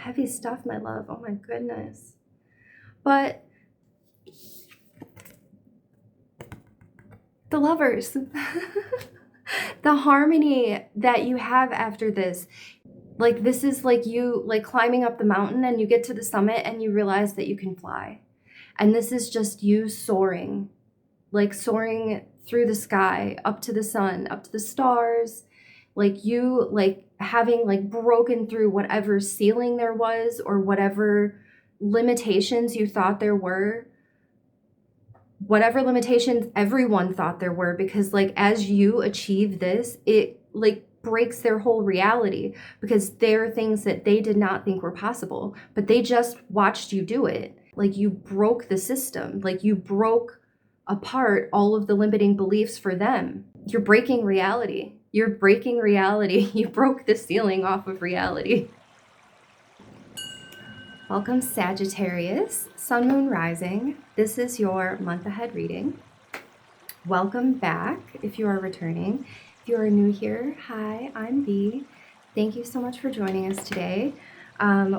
heavy stuff, my love. Oh my goodness. But the Lovers, the harmony that you have after this, like this is like you like climbing up the mountain and you get to the summit and you realize that you can fly. And this is just you soaring, like soaring through the sky, up to the sun, up to the stars, like you like having like broken through whatever ceiling there was or whatever limitations you thought there were, whatever limitations everyone thought there were, because like as you achieve this, it like breaks their whole reality, because there are things that they did not think were possible, but they just watched you do it. Like you broke the system, like you broke apart all of the limiting beliefs for them. You're breaking reality. You're breaking reality. You broke the ceiling off of reality. Welcome, Sagittarius, Sun, Moon, Rising. This is your month ahead reading. Welcome back if you are returning. If you are new here, hi, I'm Bee. Thank you so much for joining us today.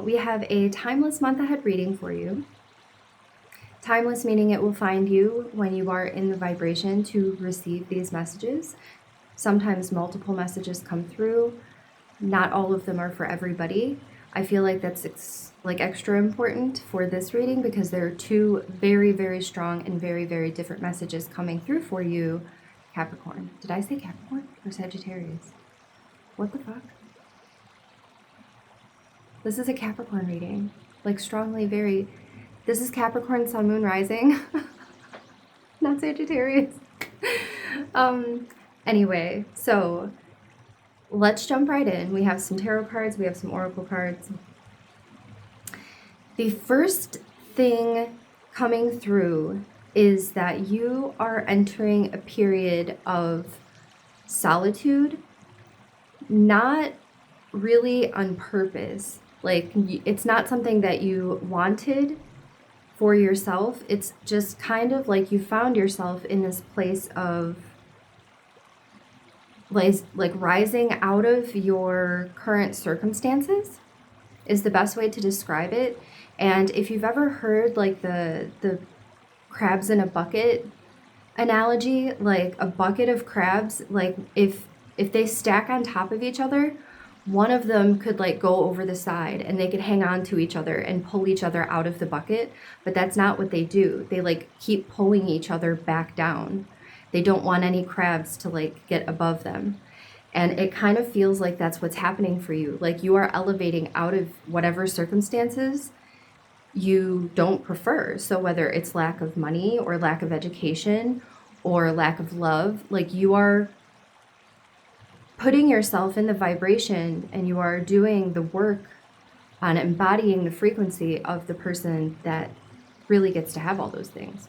We have a timeless month ahead reading for you. Timeless meaning it will find you when you are in the vibration to receive these messages. Sometimes multiple messages come through. Not all of them are for everybody. I feel like that's like extra important for this reading because there are two very, very strong and very, very different messages coming through for you, Capricorn. Did I say Capricorn or Sagittarius? What the fuck? This is a Capricorn reading. Like strongly very... This is Capricorn, Sun, Moon, Rising. Not Sagittarius. Anyway, so let's jump right in. We have some tarot cards. We have some oracle cards. The first thing coming through is that you are entering a period of solitude, not really on purpose. Like, it's not something that you wanted for yourself. It's just kind of like you found yourself in this place of like rising out of your current circumstances is the best way to describe it. And if you've ever heard like the crabs in a bucket analogy, like a bucket of crabs, like if they stack on top of each other, one of them could like go over the side and they could hang on to each other and pull each other out of the bucket. But that's not what they do. They like keep pulling each other back down. They don't want any crabs to like get above them. And it kind of feels like that's what's happening for you. Like you are elevating out of whatever circumstances you don't prefer. So whether it's lack of money or lack of education or lack of love, like you are putting yourself in the vibration and you are doing the work on embodying the frequency of the person that really gets to have all those things.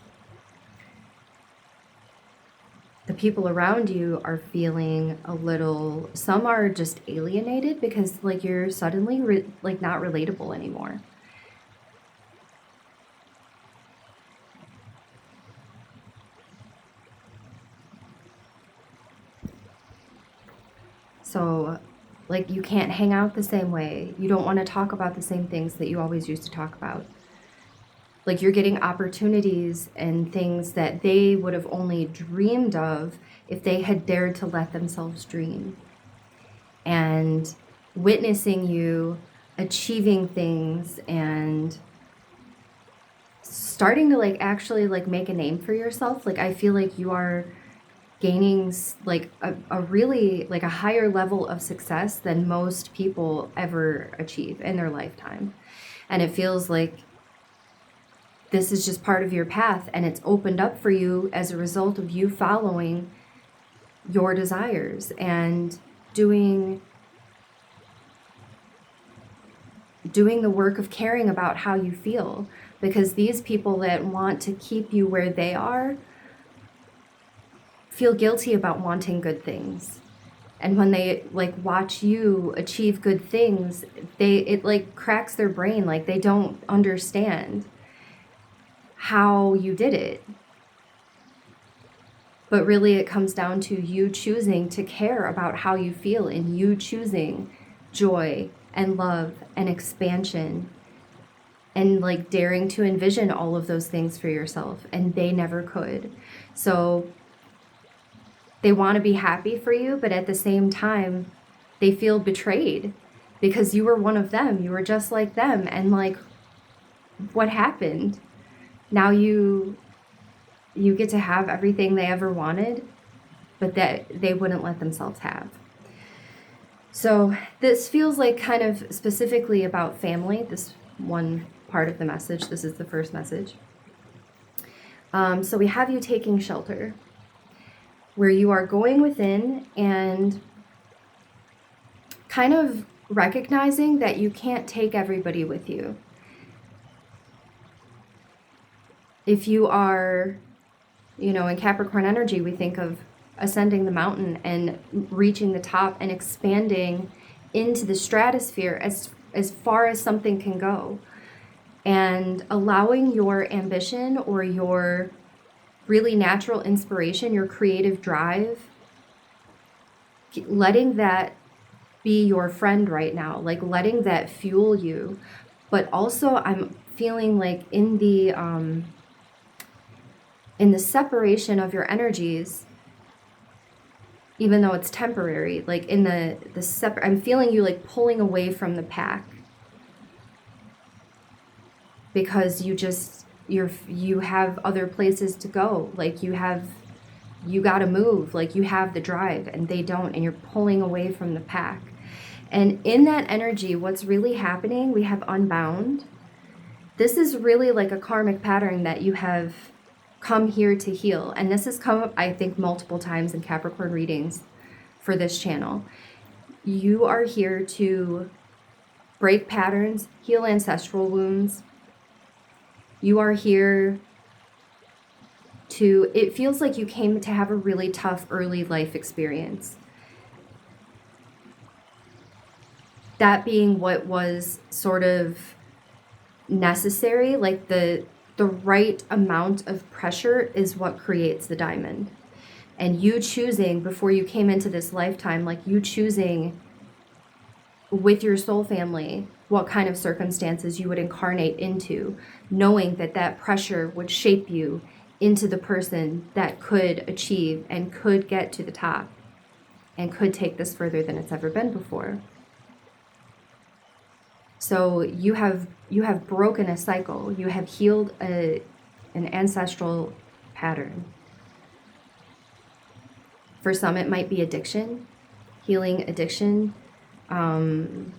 The people around you are feeling a little, some are just alienated because like you're suddenly like not relatable anymore. So like you can't hang out the same way. You don't want to talk about the same things that you always used to talk about. Like you're getting opportunities and things that they would have only dreamed of if they had dared to let themselves dream. And witnessing you achieving things and starting to like actually like make a name for yourself. Like I feel like you are gaining like a really like a higher level of success than most people ever achieve in their lifetime. And it feels like this is just part of your path and it's opened up for you as a result of you following your desires and doing the work of caring about how you feel. Because these people that want to keep you where they are feel guilty about wanting good things. And when they like watch you achieve good things, it like cracks their brain. Like they don't understand how you did it. But really it comes down to you choosing to care about how you feel and you choosing joy and love and expansion and like daring to envision all of those things for yourself, and they never could. So they want to be happy for you, but at the same time, they feel betrayed because you were one of them. You were just like them. And like, what happened? Now you get to have everything they ever wanted, but that they wouldn't let themselves have. So this feels like kind of specifically about family, this one part of the message. This is the first message. So we have you taking shelter, where you are going within and kind of recognizing that you can't take everybody with you. If you are, in Capricorn energy, we think of ascending the mountain and reaching the top and expanding into the stratosphere as far as something can go, and allowing your ambition or your really natural inspiration, your creative drive, letting that be your friend right now, like letting that fuel you. But also I'm feeling like in the separation of your energies, even though it's temporary, like in I'm feeling you like pulling away from the pack, because you have other places to go. Like you got to move, like you have the drive and they don't, and you're pulling away from the pack. And in that energy, what's really happening, we have unbound. This is really like a karmic pattern that you have come here to heal. And this has come up, I think, multiple times in Capricorn readings for this channel. You are here to break patterns, heal ancestral wounds. You are here to, it feels like you came to have a really tough early life experience. That being what was sort of necessary, like the right amount of pressure is what creates the diamond. And you choosing, before you came into this lifetime, like you choosing with your soul family what kind of circumstances you would incarnate into, knowing that that pressure would shape you into the person that could achieve and could get to the top and could take this further than it's ever been before. So you have broken a cycle. You have healed an ancestral pattern. For some, it might be addiction, healing addiction. And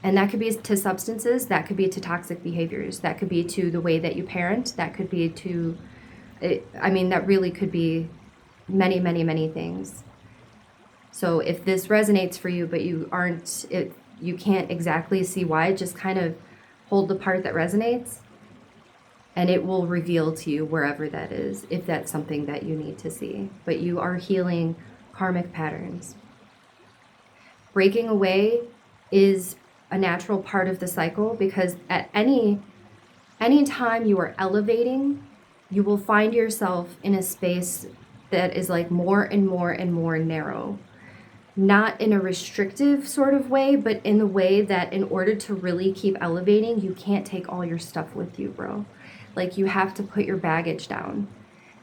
that could be to substances, that could be to toxic behaviors, that could be to the way that you parent, that could be to, that really could be many, many, many things. So if this resonates for you, but you can't exactly see why, just kind of hold the part that resonates, and it will reveal to you wherever that is, if that's something that you need to see. But you are healing karmic patterns. Breaking away is a natural part of the cycle, because at any time you are elevating, you will find yourself in a space that is like more and more and more narrow. Not in a restrictive sort of way, but in the way that in order to really keep elevating, you can't take all your stuff with you, bro. Like you have to put your baggage down.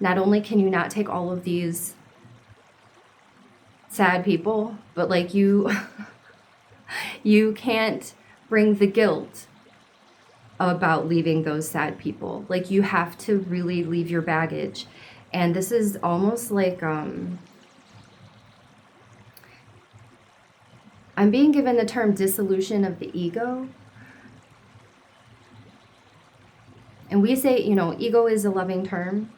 Not only can you not take all of these sad people, but like you can't bring the guilt about leaving those sad people. Like you have to really leave your baggage. And this is almost like I'm being given the term dissolution of the ego. And we say, ego is a loving term.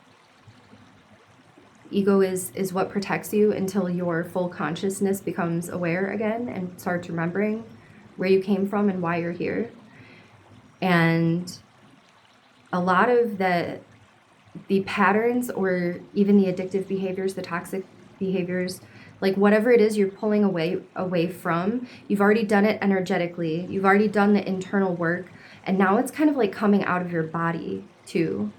Ego is what protects you until your full consciousness becomes aware again and starts remembering where you came from and why you're here. And a lot of the patterns, or even the addictive behaviors, the toxic behaviors, like whatever it is you're pulling away from, you've already done it energetically. You've already done the internal work. And now it's kind of like coming out of your body too.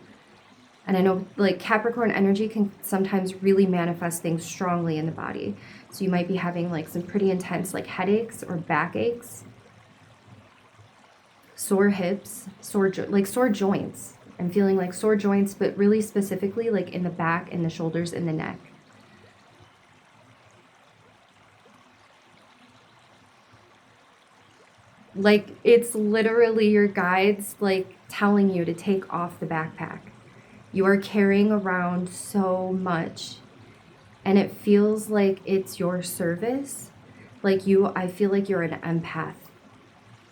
And I know like Capricorn energy can sometimes really manifest things strongly in the body. So you might be having like some pretty intense like headaches or backaches. sore hips, like sore joints. I'm feeling like sore joints, but really specifically like in the back and the shoulders and the neck. Like it's literally your guides like telling you to take off the backpack. You are carrying around so much and it feels like it's your service. Like I feel like you're an empath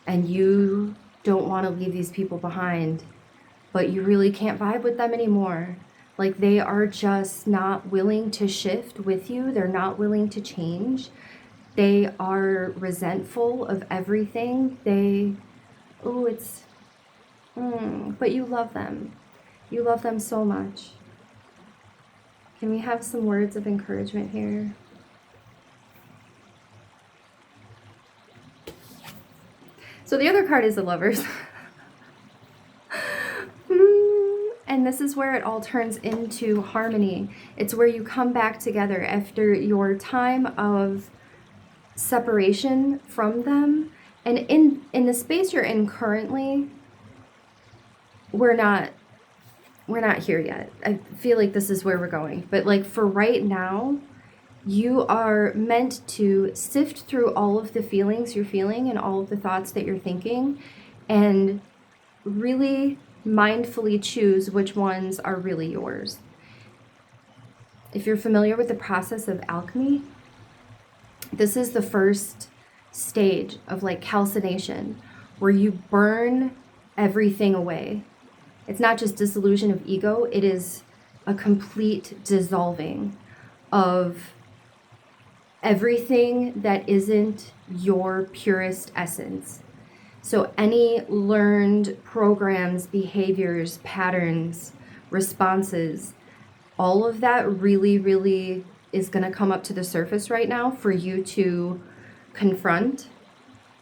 and you don't want to leave these people behind, but you really can't vibe with them anymore. Like they are just not willing to shift with you. They're not willing to change. They are resentful of everything. But you love them. You love them so much. Can we have some words of encouragement here? So the other card is the Lovers. And this is where it all turns into harmony. It's where you come back together after your time of separation from them. And in the space you're in currently, we're not here yet. I feel like this is where we're going. But like for right now, you are meant to sift through all of the feelings you're feeling and all of the thoughts that you're thinking and really mindfully choose which ones are really yours. If you're familiar with the process of alchemy, this is the first stage of like calcination, where you burn everything away. It's not just dissolution of ego, it is a complete dissolving of everything that isn't your purest essence. So any learned programs, behaviors, patterns, responses, all of that really, really is going to come up to the surface right now for you to confront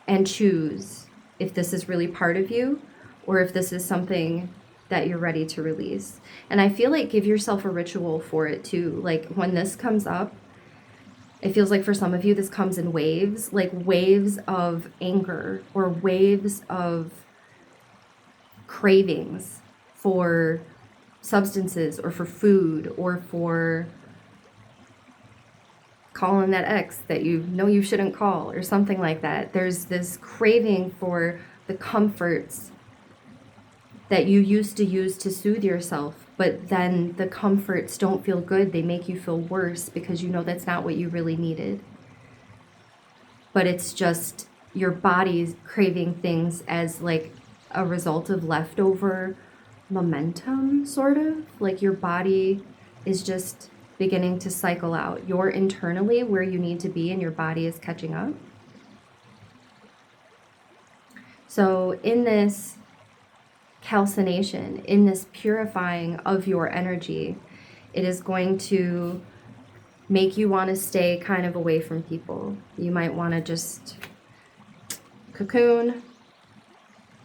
and choose if this is really part of you or if this is something that you're ready to release. And I feel like give yourself a ritual for it too. Like when this comes up, it feels like for some of you, this comes in waves, like waves of anger or waves of cravings for substances or for food or for calling that ex that you know you shouldn't call or something like that. There's this craving for the comforts that you used to use to soothe yourself, but then the comforts don't feel good. They make you feel worse because you know that's not what you really needed. But it's just your body's craving things as like a result of leftover momentum, sort of. Like your body is just beginning to cycle out. You're internally where you need to be and your body is catching up. So in this calcination, in this purifying of your energy, it is going to make you want to stay kind of away from people. You might want to just cocoon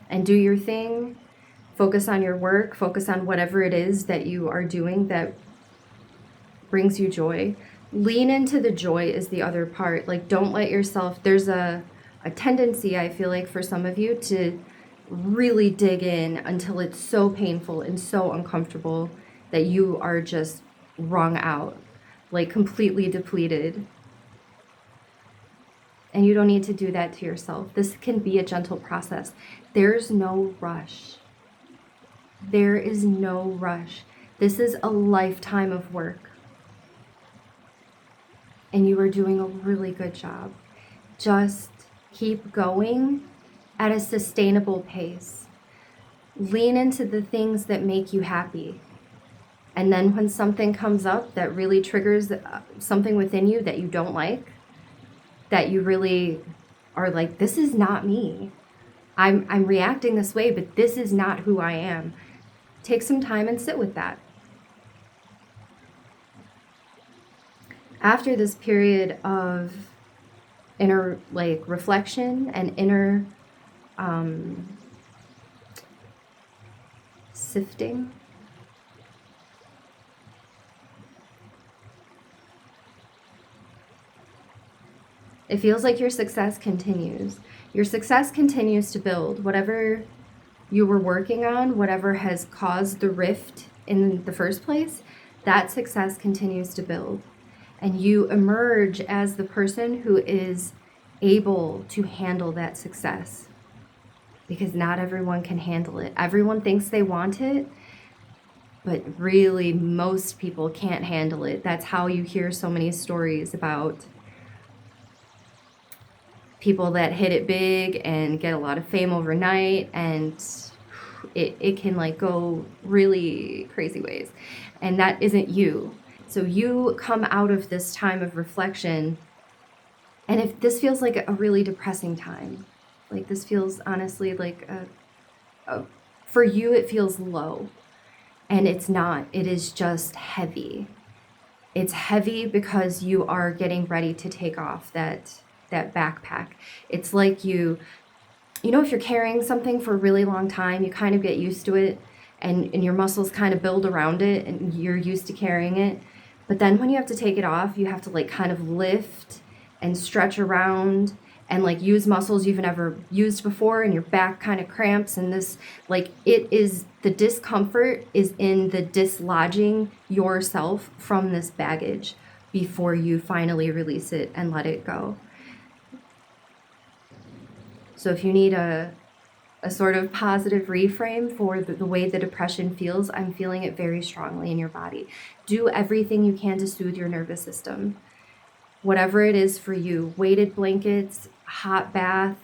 and do your thing, focus on your work, focus on whatever it is that you are doing that brings you joy. Lean into the joy is the other part. Like don't let yourself, there's a tendency, I feel like, for some of you to really dig in until it's so painful and so uncomfortable that you are just wrung out, like completely depleted. And you don't need to do that to yourself. This can be a gentle process. There's no rush. There is no rush. This is a lifetime of work. And you are doing a really good job. Just keep going at a sustainable pace. Lean into the things that make you happy. And then when something comes up that really triggers something within you that you don't like, that you really are like, this is not me. I'm reacting this way, but this is not who I am. Take some time and sit with that. After this period of inner reflection and inner sifting, It feels like your success continues. Your success continues to build. Whatever you were working on, whatever has caused the rift in the first place, that success continues to build. And you emerge as the person who is able to handle that success. Because not everyone can handle it. Everyone thinks they want it, but really most people can't handle it. That's how you hear so many stories about people that hit it big and get a lot of fame overnight, and it can like go really crazy ways. And that isn't you. So you come out of this time of reflection, and if this feels like a really depressing time, like this feels honestly like for you it feels low, and it's not. It is just heavy. It's heavy because you are getting ready to take off that backpack. It's like you know, if you're carrying something for a really long time, you kind of get used to it, and your muscles kind of build around it and you're used to carrying it. But then when you have to take it off, you have to like kind of lift and stretch around and like use muscles you've never used before, and your back kind of cramps, and this like it is the discomfort is in the dislodging yourself from this baggage before you finally release it and let it go. So if you need a sort of positive reframe for the way the depression feels, I'm feeling it very strongly in your body. Do everything you can to soothe your nervous system. Whatever it is for you, weighted blankets, hot bath,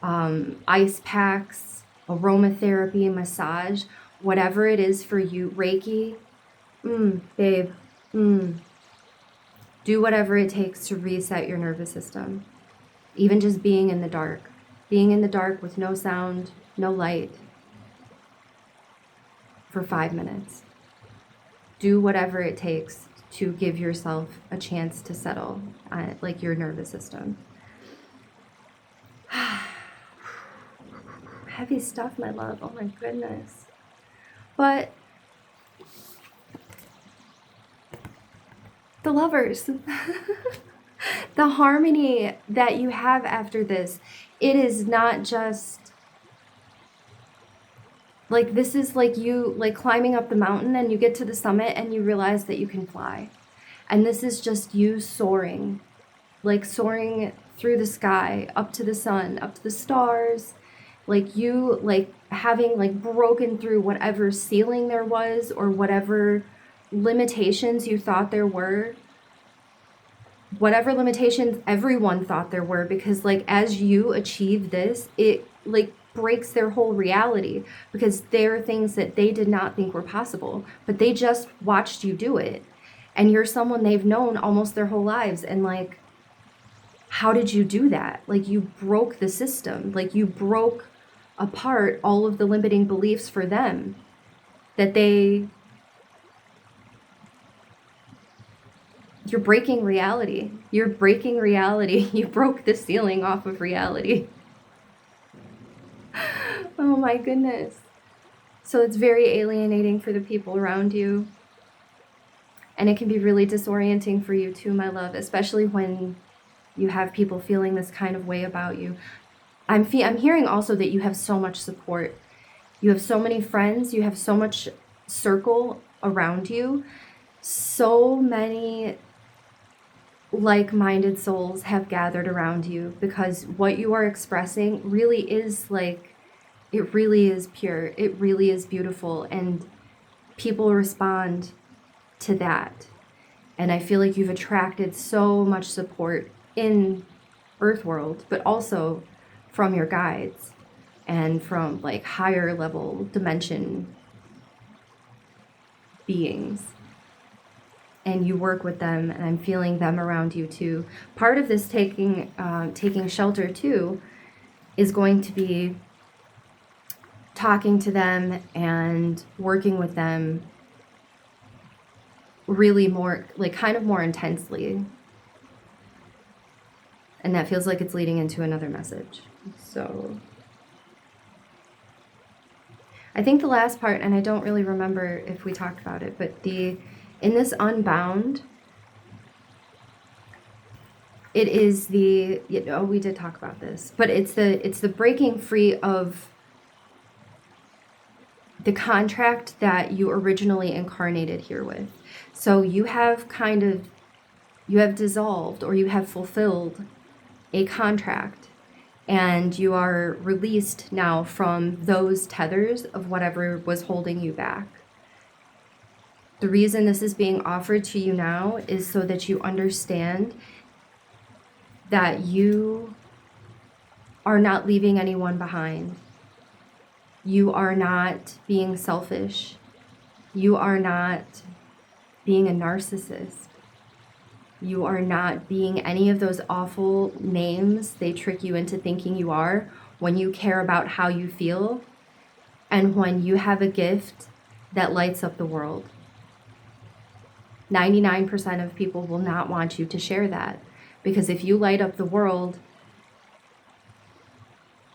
ice packs, aromatherapy, massage, whatever it is for you, Reiki, babe, do whatever it takes to reset your nervous system. Even just being in the dark with no sound, no light for 5 minutes. Do whatever it takes to give yourself a chance to settle, like your nervous system. Heavy stuff, my love. Oh my goodness. But the lovers, the harmony that you have after this, it is not just like, this is like you like climbing up the mountain and you get to the summit and you realize that you can fly. And this is just you soaring, like soaring through the sky, up to the sun, up to the stars, like you like having like broken through whatever ceiling there was or whatever limitations you thought there were, whatever limitations everyone thought there were, because like as you achieve this, it like breaks their whole reality, because there are things that they did not think were possible, but they just watched you do it, and you're someone they've known almost their whole lives, and like, how did you do that? Like, you broke the system, like you broke apart all of the limiting beliefs for them that you're breaking reality. You're breaking reality. You broke the ceiling off of reality. Oh my goodness. So it's very alienating for the people around you. And it can be really disorienting for you too, my love, especially when you have people feeling this kind of way about you. I'm hearing also that you have so much support. You have so many friends. You have so much circle around you. So many like-minded souls have gathered around you, because what you are expressing really is like, it really is pure. It really is beautiful. And people respond to that. And I feel like you've attracted so much support in Earthworld, but also from your guides and from like higher level dimension beings. And you work with them, and I'm feeling them around you too. Part of this taking shelter too is going to be talking to them and working with them really more, like kind of more intensely. And that feels like it's leading into another message. So I think the last part, and I don't really remember if we talked about it, but in this Unbound, It is the, we did talk about this, but it's the breaking free of the contract that you originally incarnated here with. So you have dissolved, or you have fulfilled a contract, and you are released now from those tethers of whatever was holding you back. The reason this is being offered to you now is so that you understand that you are not leaving anyone behind. You are not being selfish. You are not being a narcissist. You are not being any of those awful names they trick you into thinking you are when you care about how you feel and when you have a gift that lights up the world. 99% of people will not want you to share that, because if you light up the world,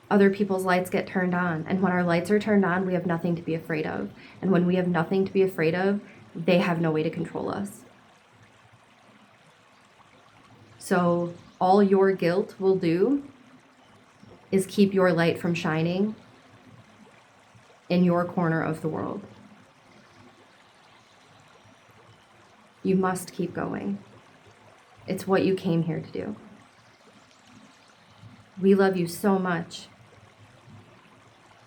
other people's lights get turned on. And when our lights are turned on, we have nothing to be afraid of. And when we have nothing to be afraid of, they have no way to control us. So all your guilt will do is keep your light from shining in your corner of the world. You must keep going. It's what you came here to do. We love you so much.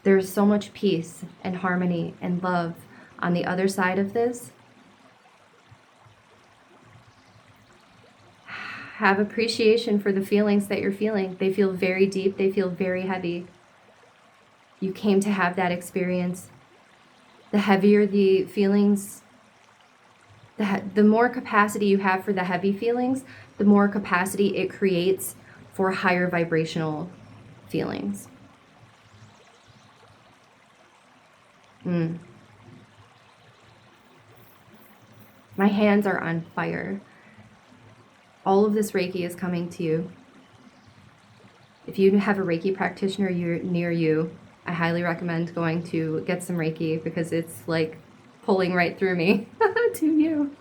There's so much peace and harmony and love on the other side of this. Have appreciation for the feelings that you're feeling. They feel very deep. They feel very heavy. You came to have that experience. The heavier the feelings, the more capacity you have for the heavy feelings, the more capacity it creates for higher vibrational feelings. My hands are on fire. All of this Reiki is coming to you. If you have a Reiki practitioner near you, I highly recommend going to get some Reiki, because it's like pulling right through me to you.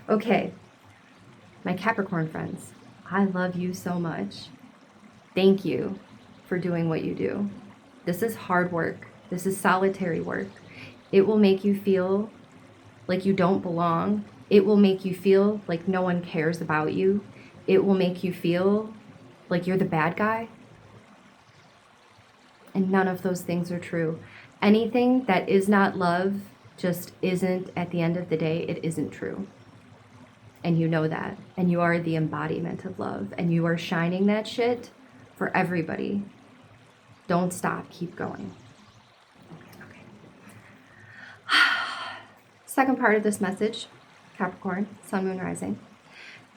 Okay, my Capricorn friends, I love you so much. Thank you for doing what you do. This is hard work. This is solitary work. It will make you feel like you don't belong. It will make you feel like no one cares about you. It will make you feel like you're the bad guy. And none of those things are true. Anything that is not love just isn't, at the end of the day, it isn't true. And you know that. And you are the embodiment of love. And you are shining that shit for everybody. Don't stop. Keep going. Okay. Second part of this message, Capricorn, Sun, Moon, Rising.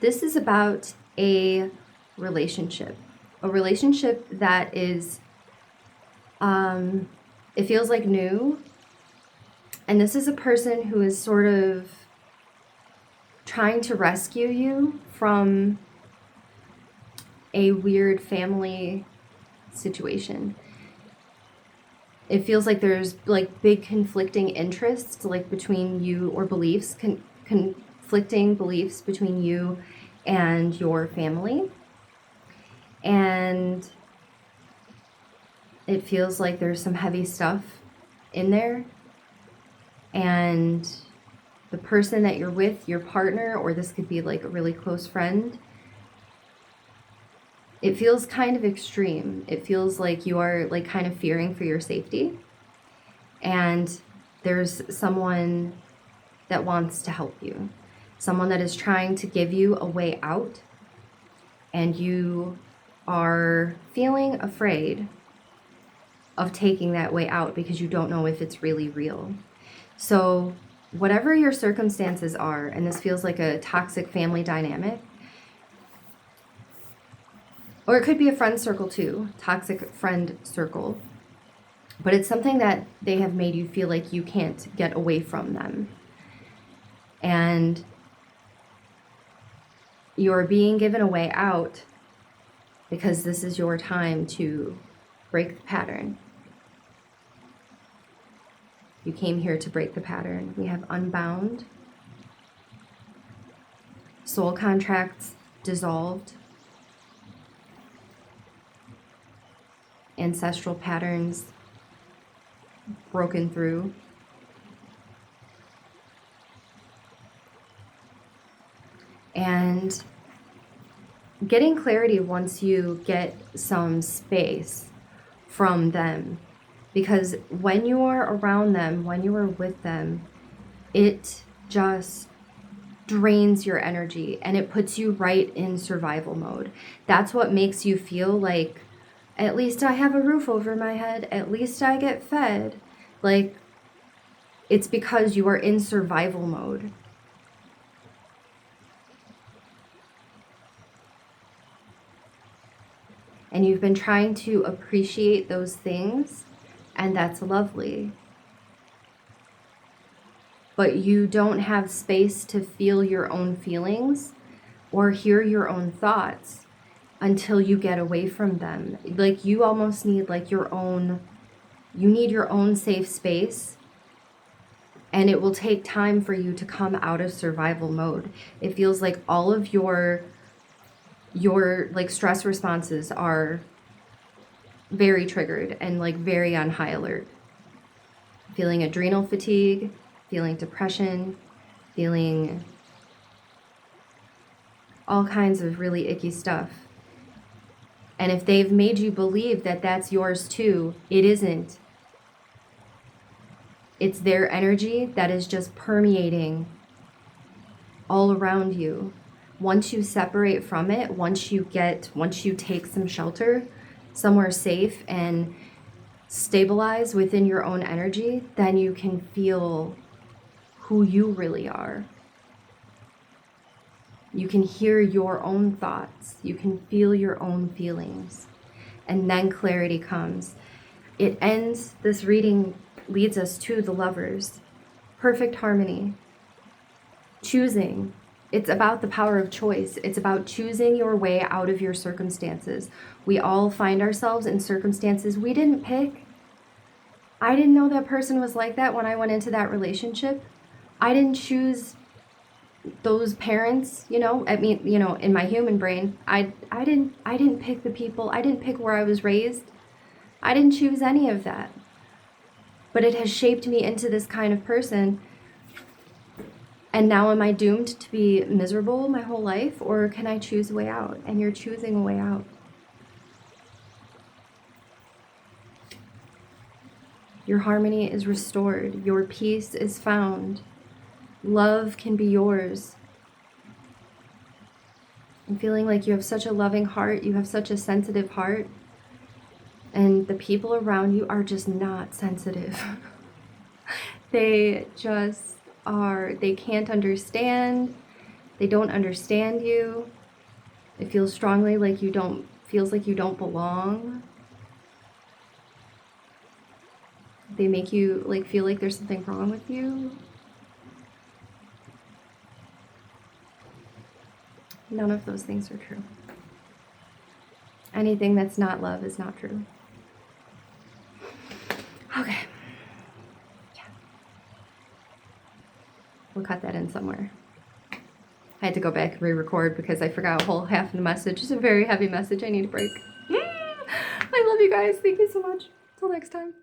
This is about a relationship. A relationship that is, it feels like new. And this is a person who is sort of trying to rescue you from a weird family situation. It feels like there's like big conflicting interests, like between you, or beliefs, conflicting beliefs between you and your family. And it feels like there's some heavy stuff in there. And the person that you're with, your partner, or this could be like a really close friend, it feels kind of extreme. It feels like you are like kind of fearing for your safety. And there's someone that wants to help you. Someone that is trying to give you a way out. And you are feeling afraid of taking that way out because you don't know if it's really real. So whatever your circumstances are, and this feels like a toxic family dynamic, or it could be a friend circle too, toxic friend circle, but it's something that they have made you feel like you can't get away from them. And you're being given a way out because this is your time to break the pattern. You came here to break the pattern. We have unbound, soul contracts dissolved, ancestral patterns broken through. And getting clarity once you get some space from them. Because when you are around them, when you are with them, it just drains your energy and it puts you right in survival mode. That's what makes you feel like, at least I have a roof over my head, at least I get fed. Like, it's because you are in survival mode. And you've been trying to appreciate those things, and that's lovely. But you don't have space to feel your own feelings or hear your own thoughts until you get away from them. Like, you almost need like your own safe space, and it will take time for you to come out of survival mode. It feels like all of your like stress responses are very triggered and like very on high alert. Feeling adrenal fatigue, feeling depression, feeling all kinds of really icky stuff. And if they've made you believe that that's yours too, it isn't. It's their energy that is just permeating all around you. Once you separate from it, once you take some shelter somewhere safe and stabilize within your own energy, then you can feel who you really are. You can hear your own thoughts. You can feel your own feelings. And then clarity comes. This reading leads us to the Lovers. Perfect harmony. Choosing. It's about the power of choice. It's about choosing your way out of your circumstances. We all find ourselves in circumstances we didn't pick. I didn't know that person was like that when I went into that relationship. I didn't choose those parents, in my human brain. I didn't pick the people. I didn't pick where I was raised. I didn't choose any of that. But it has shaped me into this kind of person. And now am I doomed to be miserable my whole life, or can I choose a way out? And you're choosing a way out. Your harmony is restored. Your peace is found. Love can be yours. I'm feeling like you have such a loving heart. You have such a sensitive heart. And the people around you are just not sensitive. They just are. They can't understand. They don't understand you. It feels strongly like feels like you don't belong. They make you like feel like there's something wrong with you. None of those things are true. Anything that's not love is not true. Okay. Yeah. We'll cut that in somewhere. I had to go back and re-record because I forgot a whole half of the message. It's a very heavy message I need to break. I love you guys. Thank you so much. Till next time.